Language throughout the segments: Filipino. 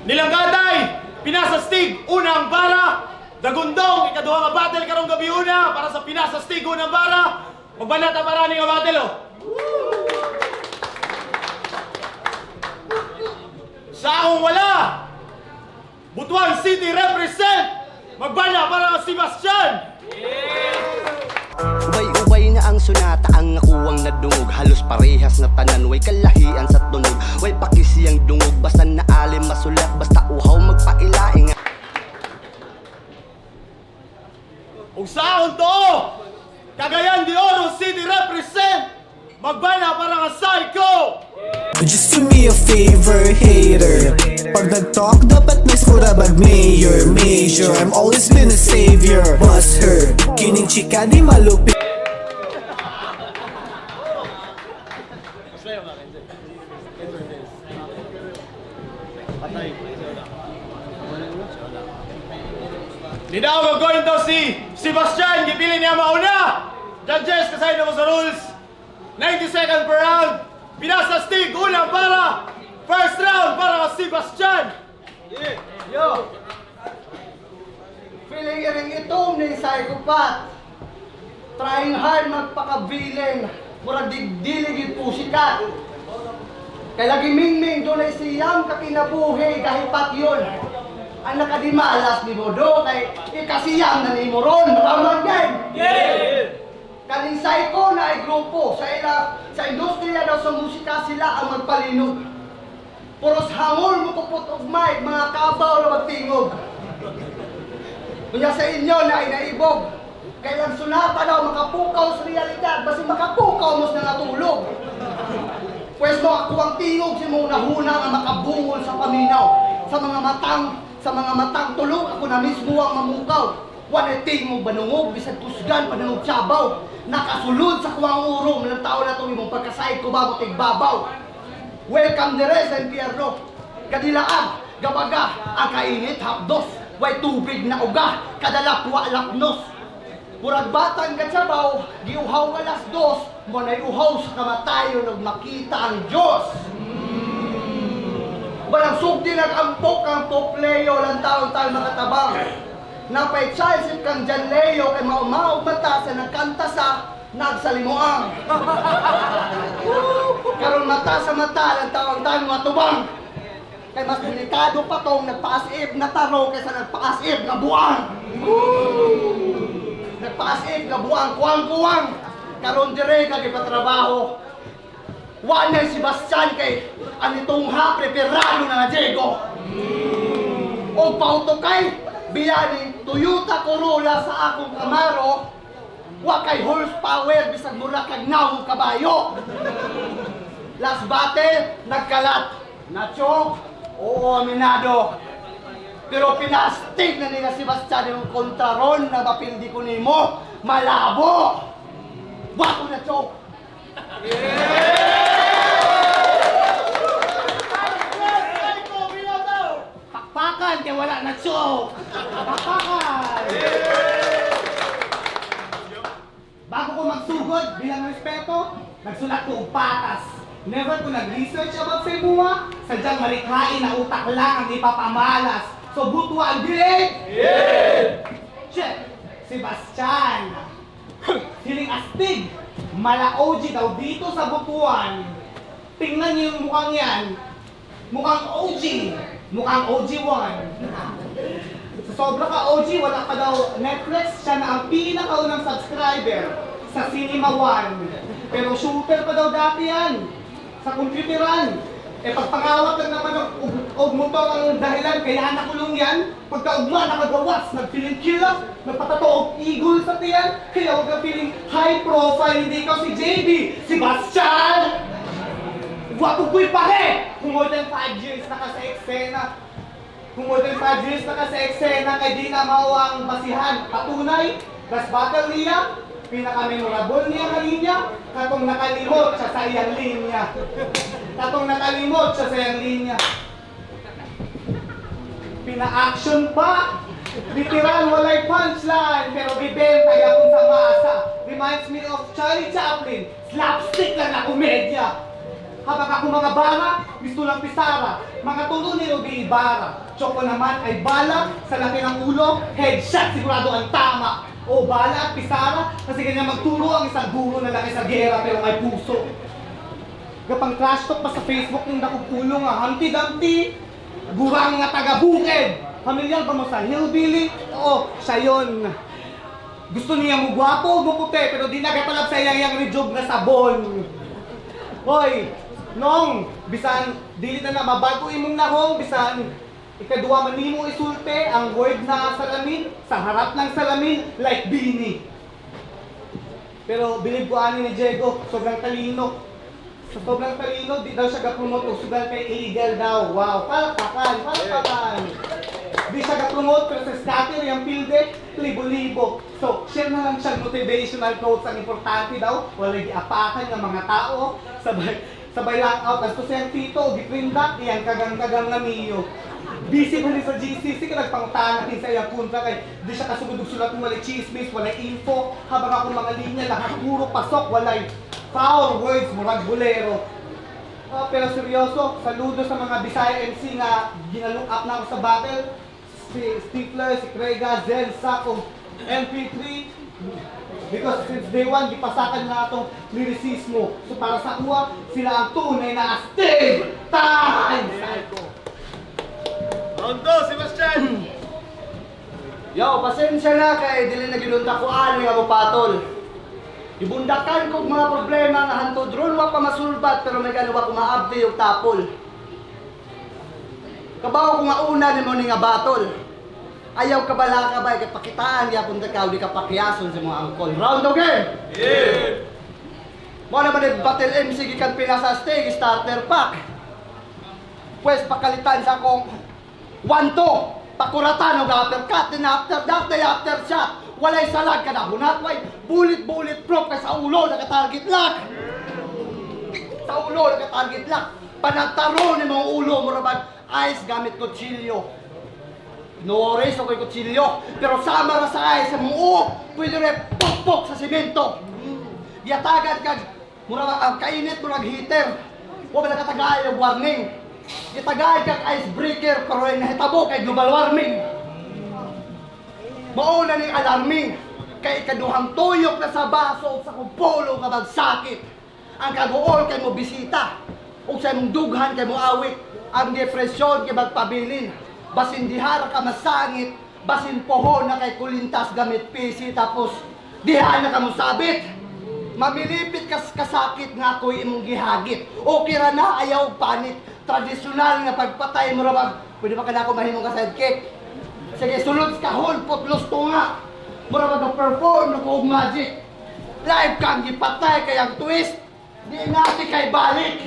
Nilanggaday, pinasastig, unang bara. Dagundong, ikaduha nga battle karong gabi una para sa pinasastig, unang bara. Magbanat ang marani nga battle, oh. Sa akong wala, Butuan City represent. Magbana para sa Sebastian. Ubay-ubay na ang sunata, ang nakuwang nadungog. Halos parehas na tanan, way kalahian sa tunog. Way pakisiyang dungog, basta naalim masulat. Basta uhaw magpailaing. Ug sa akong to, Cagayan de Oro City represent. Magbana para nga Psycho. Just do me a favor, hater. Pag nag-talk, dapat may skura bag mayor, major. I'm always been a savior. Bust her, kining chika di malupit. Di na ako going to si Sebastian. Gipili niya mauna. Judges, kasay na mo sa rules. 90 seconds per round. Pinasastig, unang para. First round para ka Sebastian. Yo! Feeling iring itong ni psychopath. Trying hard magpakabilin. Murag digdiligid po sikat. Kay lagi mingming doon ay siyam kakinabuhi kahit pat yun. Ang nakadimalas ni Bodo kay ikasiyam na ni Moron. Ramon yan! Kaning psycho na ay grupo sa industriya daw sa musika sila ang magpalinog. Puros hangol mo kupot og mic, mga kabaw na magtingog. Kunya sa inyo na ay naibog. Kailang sunata daw makapukaw sa realidad, basi makapukaw mo sa natulog. Pwes mo ako ang tingog si mo nahuna nga makabungol sa paminaw. Sa mga matang tulog ako na mismo ang mamukaw. Wanay tingog banungog, bisag kusgan, panungog sabaw. Nakasulod sa kuwang urong ng tao na itong imong pagkasahid ko ba mo tigbabaw. Welcome dire sa impyerno. Kadilaan, gabaga, ang kainit hapdos. Way tubig na uga, kadalapwa laknos. Murag batang katsabaw, giuhaw alas dos. Munay uhaw sa kamatayon ug makita ang Diyos. Walang sugdi nag-ampok ang popleyo lang taon-taon makatabang. Napay Charles kang Jan Leo kay maumaw mata sa nagkanta sa nagsalimuang. Karon mata sa mata lang tawang matubang. Kay mas delikado pa tong nagpaasib na taro kaysa nagpaasib na buwang. Nagpaasib na buwang kuwang-kuwang. Karon dire kag ipatrabaho. Wa na si Sebastian kay anitong ha preparado na Diego. O pauto kay biyani Toyota Corolla sa akong Camaro. Wa kay horsepower bisag mura kag nawong kabayo. Last battle nagkalat. Nacho, oo aminado. Pero pinastig na nila si Sebastian yung kontraron na mapildi ko nimo. Malabo. Wa ko na chok. Pakpakan kaya wala na chok. Pakpakan. Bago ko magsugod bilang respeto, nagsulat ko og patas. Never ko nag-research about sa imuha, sadyang marikhain na utak lang ang ipapamalas. So butwa ang dilig! Check! Sebastian! Feeling astig! Mala OG daw dito sa butuan. Tingnan niyo yung mukhang yan. Mukhang OG. Mukhang OG1. Sa sobra ka OG, wala ka daw Netflix. Siya na ang pinakaunang subscriber sa Cinema One. Pero shooter pa daw dati yan. Sa computeran. Eh pagpangawat lang naman ng motor ang dahilan. Kaya nakulong yan. Pagkaugma, nakagawas. Nag-feeling killer. Nagpatatoog eagle sa tiyan. Kaya huwag ka feeling high profile. Hindi ikaw si JB. Sebastian! Wapo ko'y pare! Kung more than 5 years na ka sa eksena. Kung more than 5 years na ka sa eksena, kay di na mawang basihan. Patunay, gas battle niya, pinaka-memorable niya nga linya, katong nakalimot siya sa iyang linya. Katong nakalimot siya sa iyang linya. Pina-action pa! Literal, walay punchline, pero bibenta yakong sa masa. Reminds me of Charlie Chaplin, slapstick lang na komedya. Habang ako mga bara, gusto lang pisara. Mga tulo ni Ruby Ibarra. Choco naman ay bala, sa laki ng ulo, headshot sigurado ang tama. O bala at pisara, kasi ganyan magturo ang isang guro na laki sa gera pero may puso. Gapang trash talk pa sa Facebook yung nakukulong nga, Humpty Dumpty, gurang nga taga-bukid. Pamilyar ba mo sa hillbilly? Oo, siya yun. Gusto niya mo gwapo o mo puti, pero di nagatalab sa iyang rejog na sabon. Hoy, nong, bisan, dili na mabago imong nahong, bisan, ikaduwa man nimo isulte ang word na salamin, sa harap ng salamin, like Bini. Pero bilib ko ani ni Diego, sobrang talino. Sa sobrang talino, di daw siya ga-promote o sugal kay illegal daw. Wow, palakpakan, palakpakan. Di siya ga-promote pero sa scatter yung pilde, libo-libo. So, share na lang siya motivational quotes ang importante daw. Wala giapakan ng mga tao. Sabay lang out. As siyang tito, giprinda, iyang kagang-kagang na miyo. Busy pa rin sa GCC, ka nagpangutahan natin sa iyang punta kay di siya kasugod sulat ng walay chismis, walay info. Habang ako mga linya, lahat puro pasok, walay foul words, murag bolero. Pero seryoso, saludo sa mga Bisaya MC nga ginalook up na ako sa battle. Si Stifler, si Krega, Zen, Sako, MP3. Because since day one, gipasakan na itong lyricismo. So para sa kuha, sila ang tunay na astig time! Round 2, Sebastian! Yo, pasensya na kay dili na ginunta ko ani nga mo patol. Ibundakan ko mga problema nga hantod ron wa pa masulbat pero may ganuwa ko maabdi yung tapol. Kabaw ko nga una ni mo ni nga batol. Ayaw ka bala ka ba kay pakitaan di apon ka di ka pakyason sa mga angkol. Round again. Yeah! Mo na man battle MC gikan pinasa stage starter pack. Pues pakalitan sa akong 1-2. Pakuratan og uppercut and after that day after shot. Walay salag ka na hunat, way bullet proof ka sa ulo, naka-target lock. Sa ulo, naka-target lock. Panagtaro ni mga ulo mo rabag ice gamit kutsilyo. No worries ako'y kutsilyo, pero sama ra sa ice sa muu, pwede rin pokpok sa simento. Yatagan kag, mura ang kainit mo nag-heater. Huwag na nakatagay yung warning. Yatagay kag icebreaker, pero ay nahitabo kay global warming. Mauna ning alarming, kay ikaduhang tuyok na sa baso sa kumpolo ka magsakit. Ang kaguol kay mo bisita, o sa imong dughan kay mo awit. Ang depresyon kay magpabilin, basin dihara ka masangit, basin pohon na kay kulintas gamit PC, tapos diha na ka mo sabit. Mamilipit kas kasakit nga ako'y imong gihagit. Okay ra na, ayaw panit. Tradisyonal nga pagpatay mo rabag, pwede ba ka na ako mahimong ka sidekick? Sige, sulod ka hol, putlos to nga. Mura mag-perform na ko magic. Live kang gipatay kayang twist. Di natin kay balik.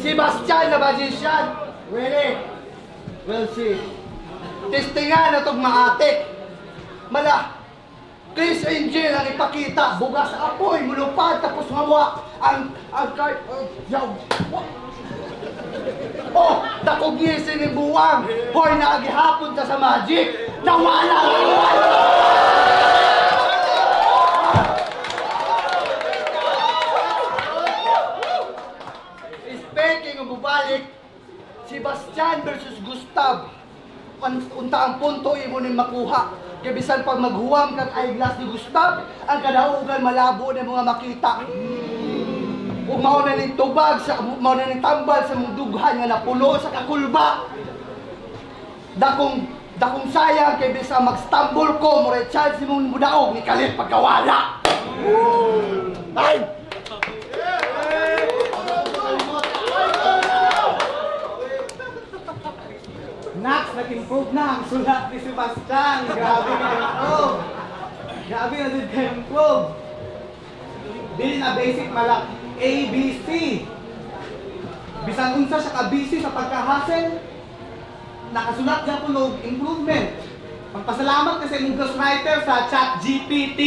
Sebastian na magician. Ready? We'll see. Testingan na itong maatik. Mala, Chris Angel ang ipakita. Bugas sa apoy, mulupad, tapos mawa. Ang card, yaw. Oh, dakog gising ni buwang. Hoy, nakagihapon ka sa magic. Nawala! Speaking of bubalik, Sebastian versus Gustav. Unta ang punto imo ni makuha. Kaya bisan pag maghuwam kang eyeglass ni Gustav, ang kadaugan malabo na mga makita. Kung mauna ning tubag, mauna ning tambal sa mong dughan nga napulo sa kakulba. Dakong sayang kay bisa mag-stumble ko, more chance mong mudaog ni kalit pagkawala. Ay! Nax, nag-improve na ang sulat ni Sebastian. Grabe na-improve. Grabe na din ka-improve. Dili na basic malak. ABC. Bisan unsa siya ka-busy sa pagka-hustle, nakasulat niya po ng improvement. Magpasalamat kasi ng ghostwriter sa ChatGPT.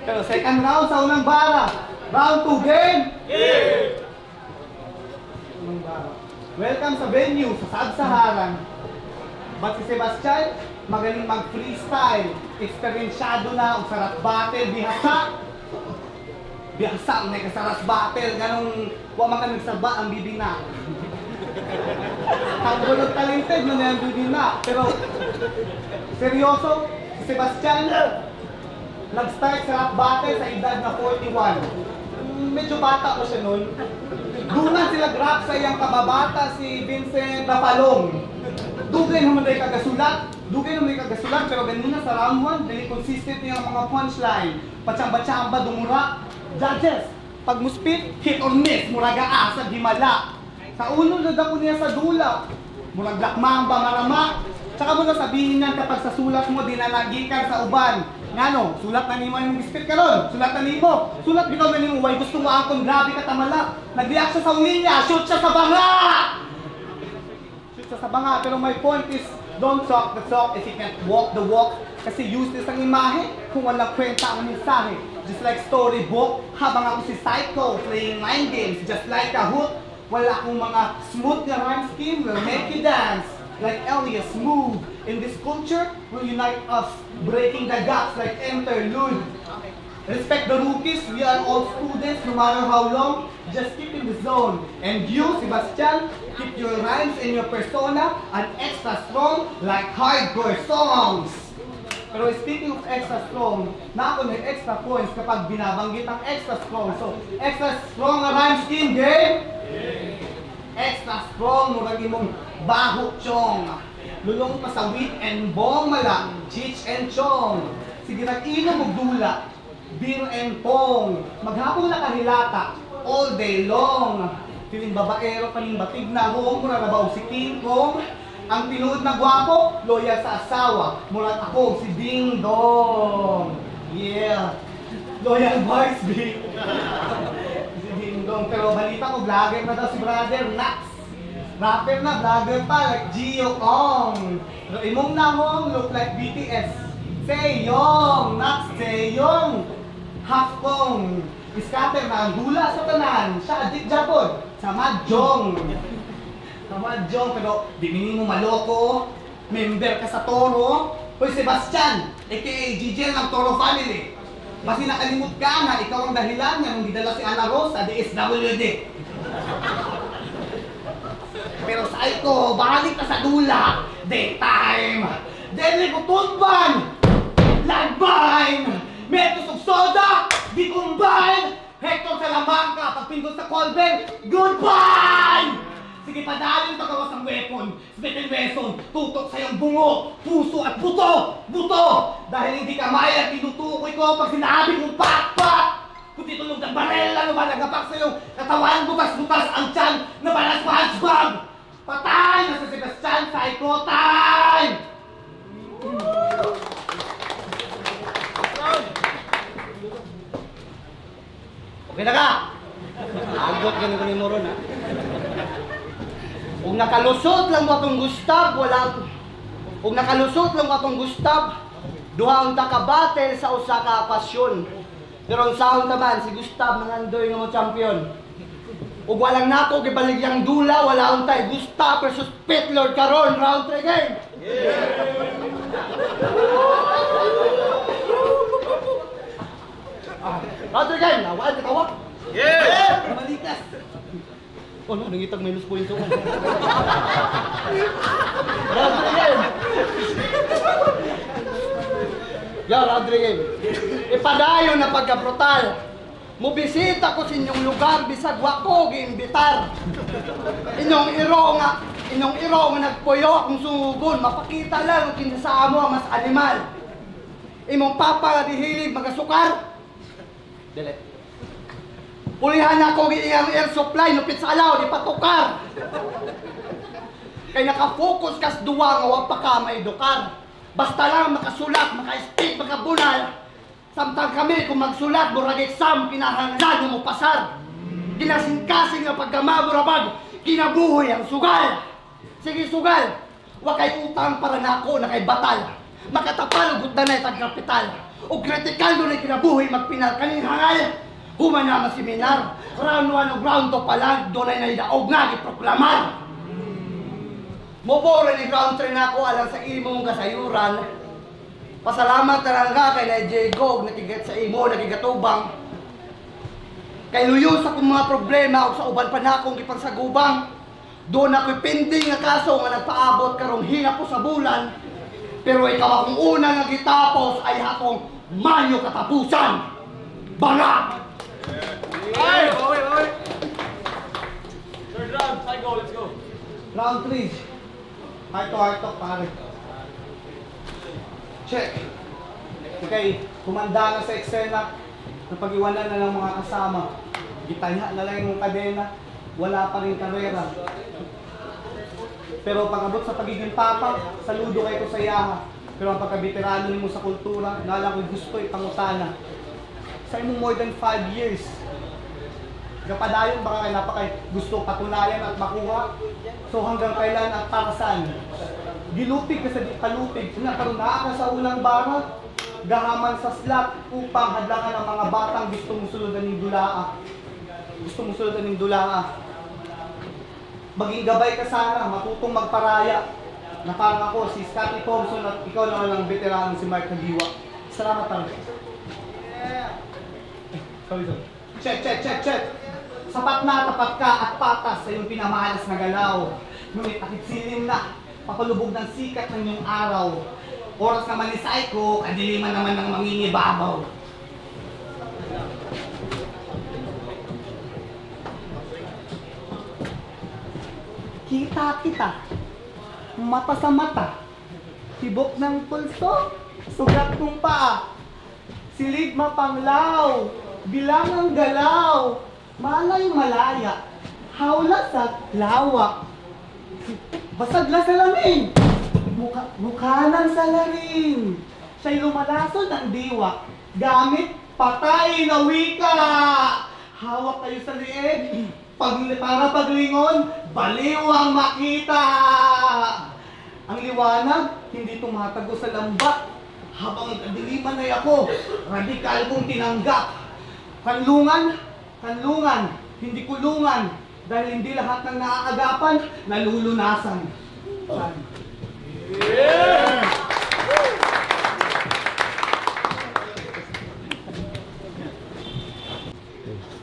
Pero second round sa unang bara. Round 2 game. Unang bara. Welcome sa venue sa Sab-Saharan. But si Sebastian, magaling mag-freestyle. Eksperyensyado na, ang sarap battle, bihasa. biyangsa, may kasaras battle, ganong wa man ka nagsaba ang bibina. Ang gulog talented mo na ang bibina. Pero, seryoso, si Sebastian, nag-start sa rap battle sa edad na 41. Medyo bata ko siya nun. Dunan sila grab sa iyang kababata si Vincent Rapalong. Dugay naman ay kagasulat. Pero ganun na sa round 1, dahil consistent niya ang mga punchline. Patsamba-tsamba, dumura. Judges, pag mo spit, hit or miss, muraga asag, himala. Sa uno na dako niya sa dula. Murag lakmamba, marama. Tsaka mo na sabihin niyan kapag sa sulat mo, dinanagikan sa uban. Ngano, sulat na nimo yung spit ka ron. Sulat na nimo. Sulat bitaw na nimo, way gusto mo akong grabe ka tamala. Nag-react siya sa ulinya, shoot siya sa banga! Shoot siya sa banga, pero my point is, don't talk the talk if you can't walk the walk. Kasi useless ang imahe kung walang kwenta ang mensahe. Just like storybook, habang ako si Psycho playing mind games, just like a hook. Wala akong mga smooth na rhyme scheme will make you dance. Like Elias move. In this culture, will unite us, breaking the gaps like interlude. Respect the rookies, we are all students no matter how long. Just keep in the zone. And you, Sebastian, keep your rhymes and your persona an extra strong like hardcore songs. Pero speaking of extra strong, na ako may extra points kapag binabanggit ang extra strong. So, extra strong na rhyme scheme, game? Extra strong, murag imong baho chong. Lulong pa sa wheat and bong mala, chich and chong. Sige nag-inom og dula, beer and pong. Maghapon na kahilata, all day long. Piling babaero, paling batig na hong, mura na ba si King Kong? Ang pinuod na gwapo, loyal sa asawa. Murag ako, si Ding Dong. Yeah. Loyal boys, big. Si Ding Dong. Pero balita ko, vlogger na daw si brother Nax. Rapper na, vlogger pa, like Gio Ong. Pero imong na hong, look like BTS. Seyong, Nax Seyong. Half Kong. Iskater na ang dula sa tanan. Siya, adik Japon. Sa Mahjong. Mahjong, pero di mo maloko, member ka sa Toro. Hoy Sebastian, aka GJ ng Toro Family. Basi nakalimut ka na ikaw ang dahilan niya nung didala si Ana Rose sa DSWD. Pero sa ito, balik ka sa dula. Daytime, Deadly Kutulban, Lagbine, Metos of Soda, di combine, Hector Salamanca, pagpindot sa Colbert, goodbye! Sige, padalin pagkawas ng weapon, Smith & Wesson, tutok sa iyong bungo, puso at buto! Buto! Dahil hindi ka maya, tinutukoy ko pag sinabi kong pak-pak! Kung titulog ng barela, lumalagapak sa iyong katawan, butas-butas ang tiyan na para sa SpongeBob! Patay na sa Sebastian Psycho time! Okay na ka! Agot ganun ko ni Moron, ha? Kung nakalusot lang mo atong Gustav, Kung nakalusot lang mo atong Gustav, duha unta ka battle sa usa ka pasyon. Pero ang sound naman, si Gustav nangandoy nga mo champion. Ug walang nako gibaligyang dula, wala untay Gustav versus Pit Lord karon, round 3 game. Round 3 game, nawala ka tawak. Yeah! Malikas. Oh no, nangitag minus point ko. Round 3 game. Round 3 game. Ipadayon na pagka-brutal. Mubisita ko sa inyong lugar, bisag wako giimbitar. Inyong iro nga nagpuyo akong sungugon, mapakita lang ang kinasama mo ang mas animal. Imong papa nga dihilig magasukar. Delete. Pulihan ako iyang air supply, lupit sa alaw, di patukar. Kay nakafocus kas duwa nga wa pa ka maedukar. Basta lang makasulat, maka-speak, makabunal. Samtang kami kung magsulat, murag exam, kinahanglan nga mo pasar. Ginasing-kasing nga pagkamaburabag, kinabuhi ang sugal. Sige sugal, wa kay utang para nako na kay batal. Makatapal ug na tagkapital. O kritikal doon ay kinabuhi magpinal kaning hangal. Human na seminar, round 1 o round 2 pa lang, doon ay nalidaog nga giproklamar. Mobore ni round 3 na ako alang sa imong kasayuran. Pasalamat talaga kay na J. Gog nakigat sa imo, nakigatubang. Kay luyo sa kong mga problema o sa uban pa na akong ipagsagubang. Doon ako'y pending nga kaso nga nagpaabot karong hinga po sa bulan. Pero ikaw akong una nga gitapos ay akong mayo katapusan. Banga! Ay! Okay. Third round, Psycho, let's go. Round 3. Heart to pare. Check. Okay, kumanda na sa eksena. Napag-iwanan na ng mga kasama. Gitaya na lang yung kadena. Wala pa rin karera. Pero pag-abot sa pagiging papa, saludo kayo ko sa yaha. Pero ang pagka-veterano mo sa kultura, nala ko gusto ipangutana. Sa imong more than 5 years, kapadayon baka kayo napakay gusto patunayan at makuha. So hanggang kailan at para saan? Gilupig ka sa di kalupig. Nakaroon ka sa unang bara. Gahaman sa slot upang hadlangan ang mga batang gusto mong suludan ng dulaa. Gusto mong suludan ng dulaa. Maging gabay ka sana, matutong magparaya. Na parang ako, si Scotty Thompson at ikaw naman ang veterano si Mark Hagiwa. Salamat talaga. Sorry. Check. Sapat na, tapat ka at patas sa iyong pinamalas na galaw. Ngunit akit silim na, papalubog ng sikat ng iyong araw. Oras naman ni Psycho, kadiliman naman ng mangingibabaw. Kita, mata sa mata, tibok ng pulso, sugat ng paa, silid mapanglaw, bilang ang galaw, malay malaya, hawla sa lawak, basag na salamin, mukha ng salarin, siya'y lumalason ng diwa, gamit patay na wika, hawak kayo sa lieg, para paglingon, baliw ang makita. Ang liwanag, hindi tumatago sa lambat. Habang kadiliman ay ako, radikal kong tinanggap. Kanlungan, hindi kulungan. Dahil hindi lahat ng naaagapan, nalulunasan.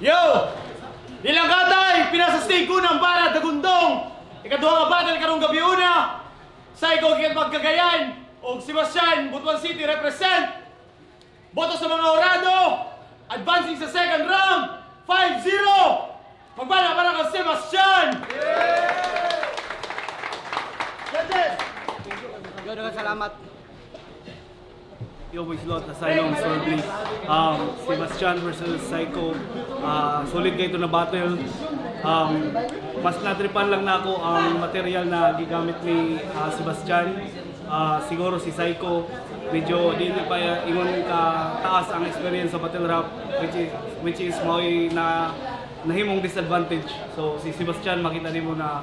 Yo! Nilang katay, pinasastig ko ng para dagundong. Ikaduha nga battle karong gabi una. Psycho kaya magkagayan. O Sebastian, Butuan City represent. Boto sa mga orado. Advancing sa second round. 5-0. Magbala para kang Sebastian. Judges! Salamat. Yo, boys, lot asylum sorry. Sebastian versus Psycho. Solid kayo ito na battle. Mas natripan lang na ako ang material na gigamit ni Sebastian. Siguro si Psycho medyo di pa ingon ka taas ang experience sa battle rap which is mo'y na nahimong disadvantage. So si Sebastian makita nimo na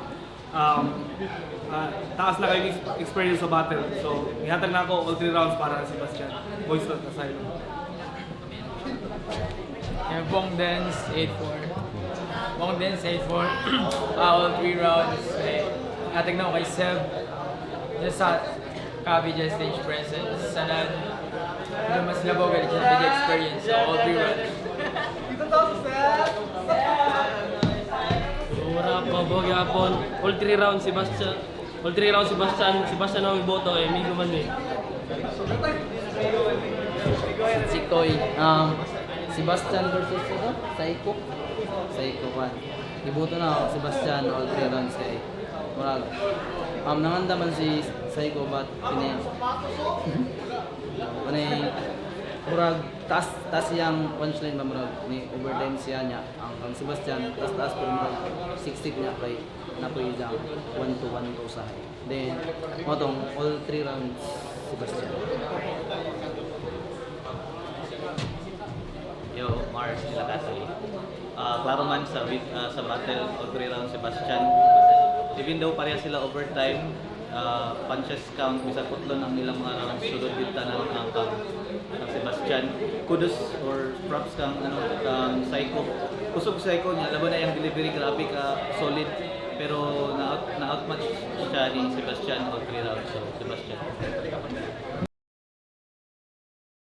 taas na kayo experience sa battle. So, ihatag na ako all 3 rounds para sa Sebastian. Boys not asylum. Bong Dance 8-4. Bong Dance 8-4. All 3 rounds. Ihatag na ako kay Seb. Just sa copy, just stage presence. Sana medyo mas labaw ka dyan big experience. So, all 3 rounds. Ora pa bogi apon. All 3 rounds Sebastian. All 3 rounds Sebastian ang iboto Migo man eh. Si Koy. Sebastian versus Psycho. Psycho pa. Iboto na ako Sebastian all 3 rounds kay. Murag. Nanganda man si Psycho but pinay. Panay murag taas yang punchline ba murag ni overtime siya niya ang Sebastian taas pero murag siksik niya kay napoy jam 1-1 usahay. Then motong all 3 rounds Sebastian. Yo, Mars nila kasi. Klaro man sa battle all 3 rounds Sebastian. Even though pareha sila overtime, punches count bisa kutlon ang ilang mga rounds sulod kita ng Sebastian. Kudos or props kang Psycho. Kusog Psycho niya laban na yung delivery grabe ka solid pero na outmatch siya ni Sebastian all 3 rounds. So Sebastian.